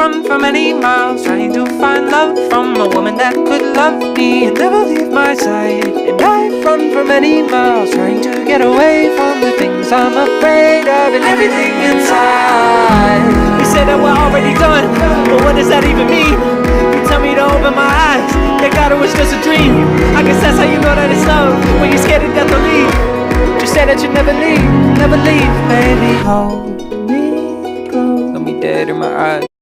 run for many miles, trying to find love from a woman that could love me and never leave my side. And I've run for many miles, trying to get away from the things I'm afraid of and everything inside. You say that we're already done, but what does that even mean? You tell me to open my eyes, you got it was just a dream. I guess that's how you know that it's love, when you're scared to death to leave. You say that you never leave, never leave. Baby, hold me close, look me dead in my eyes.